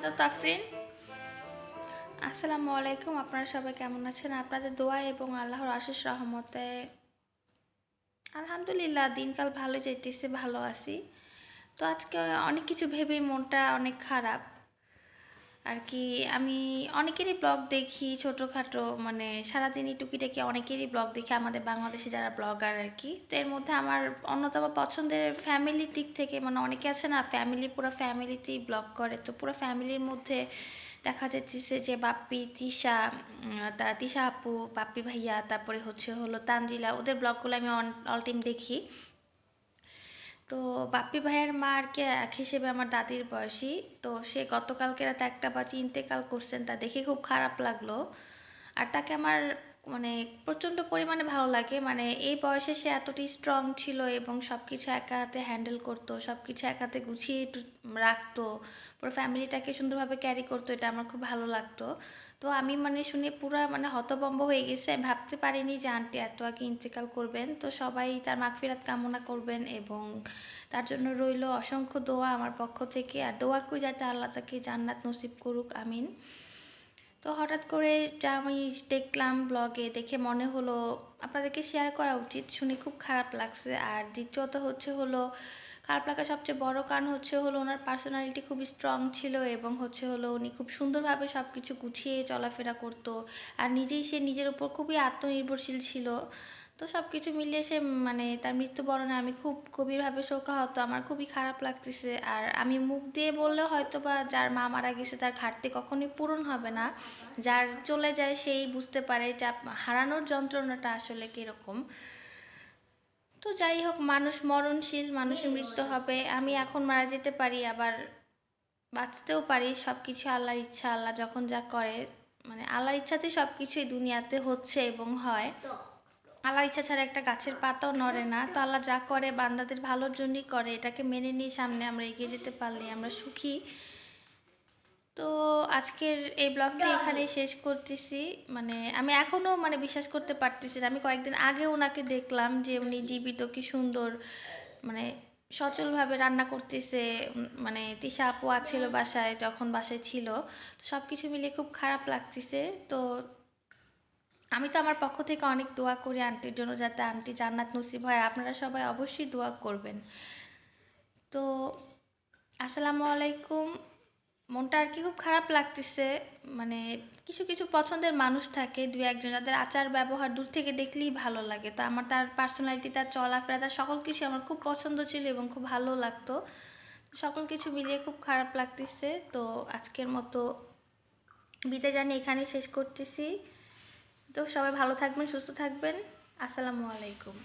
আহমেদ ও তাফরিন। আসসালামু আলাইকুম। আপনারা সবাই কেমন আছেন? আপনাদের দোয়া এবং আল্লাহর আশিস রহমতে আলহামদুলিল্লাহ দিনকাল ভালো যাইতেছে, ভালো আছি। তো আজকে অনেক কিছু ভেবেই মনটা অনেক খারাপ আর কি। আমি অনেকেরই ব্লগ দেখি, ছোটোখাটো মানে সারাদিনই টুকিটাকি অনেকেরই ব্লগ দেখি, আমাদের বাংলাদেশে যারা ব্লগার আর কি। তো এর মধ্যে আমার অন্যতম পছন্দের ফ্যামিলির দিক থেকে মানে অনেকে আছে না, ফ্যামিলি পুরো ফ্যামিলিতেই ব্লগ করে। তো পুরো ফ্যামিলির মধ্যে দেখা যাচ্ছে যে বাপ্পি, তিশা, তিশা আপু, বাপ্পি ভাইয়া, তারপরে হলো তানজিলা, ওদের ব্লগগুলো আমি অল টাইম দেখি। তো বাপ্পি ভাইয়ের মা আর কি এক হিসেবে আমার দাদির বয়সী। তো সে গতকালকে রাতে 1টা বাজে ইন্তেকাল করছেন, তা দেখে খুব খারাপ লাগলো। আর তাকে আমার মানে প্রচণ্ড পরিমাণে ভালো লাগে। মানে এই বয়সে সে এতটাই স্ট্রং ছিল এবং সব কিছু একা হাতে হ্যান্ডেল করতো, সব কিছু একা হাতে গুছিয়ে রাখতো, পুরো ফ্যামিলিটাকে সুন্দরভাবে ক্যারি করতো, এটা আমার খুব ভালো লাগতো। তো আমি মানে শুনে পুরো মানে হতভম্ব হয়ে গেছে। আমি ভাবতে পারিনি যে আন্টি এত আগে ইন্তেকাল করবেন। তো সবাই তার মাগফিরাত কামনা করবেন এবং তার জন্য রইল অসংখ্য দোয়া আমার পক্ষ থেকে। আর দোয়া করি যাতে আল্লাহ তাকে জান্নাত নসিব করুক, আমিন। তো হঠাৎ করে যা আমি দেখলাম ব্লগে, দেখে মনে হলো আপনাদেরকে শেয়ার করা উচিত। শুনে খুব খারাপ লাগছে। আর দ্বিতীয়ত খারাপ লাগার সবচেয়ে বড় কারণ ওনার পার্সোনালিটি খুবই স্ট্রং ছিল এবং উনি খুব সুন্দরভাবে সব কিছু গুছিয়ে চলাফেরা করতো। আর সে নিজের উপর খুবই আত্মনির্ভরশীল ছিল। তো সব কিছু মিলিয়ে সে মানে তার মৃত্যুবরণে আমি খুব গভীরভাবে শোকাহত, আমার খুবই খারাপ লাগতেছে। আর আমি মুখ দিয়ে বললেও হয়তো বা যার মা মারা গেছে তার ঘাটতি কখনোই পূরণ হবে না। যার চলে যায় সেই বুঝতে পারে যে হারানোর যন্ত্রণাটা আসলে কীরকম। তো যাই হোক, মানুষ মরণশীল, মানুষের মৃত্যু হবে। আমি এখন মারা যেতে পারি, আবার বাঁচতেও পারি। সব কিছু আল্লাহর ইচ্ছা, আল্লাহ যখন যা করে মানে আল্লাহর ইচ্ছাতেই সব কিছুই দুনিয়াতে হচ্ছে এবং হয়। আল্লাহর ইচ্ছা ছাড়া একটা গাছের পাতাও নড়ে না। তো আল্লাহ যা করে বান্দাদের ভালোর জন্যই করে, এটাকে মেনে নিয়ে সামনে আমরা এগিয়ে যেতে পারলে আমরা সুখী। তো আজকের এই ব্লগটি এখানেই শেষ করতেছি। মানে আমি এখনও মানে বিশ্বাস করতে পারতেছি না। আমি কয়েকদিন আগে ওনাকে দেখলাম যে উনি জীবিত, কি সুন্দর মানে সচলভাবে রান্না করতেছে। মানে তিশা আপু ছিল বাসায়, যখন বাসায় ছিল। তো সব কিছু মিলিয়ে খুব খারাপ লাগতেছে। তো আমি তো আমার পক্ষ থেকে অনেক দোয়া করি আন্টির জন্য, যাতে আন্টি জান্নাত নসিব হয়। আপনারা সবাই অবশ্যই দোয়া করবেন। তো আসসালামু আলাইকুম। মনটা আর কি খুব খারাপ লাগতেছে। মানে কিছু কিছু পছন্দের মানুষ থাকে, দু একজন যাদের আচার ব্যবহার দূর থেকে দেখলেই ভালো লাগে। তো আমার তার পার্সোনালিটি, তার চলাফেরা, তার সকল কিছু আমার খুব পছন্দ ছিল এবং খুব ভালো লাগতো। সকল কিছু মিলিয়ে খুব খারাপ লাগতেছে। তো আজকের মতো বিদায় জানিয়ে এখানেই শেষ করতেছি। তো সবাই ভালো থাকবেন, সুস্থ থাকবেন। আসসালামু আলাইকুম।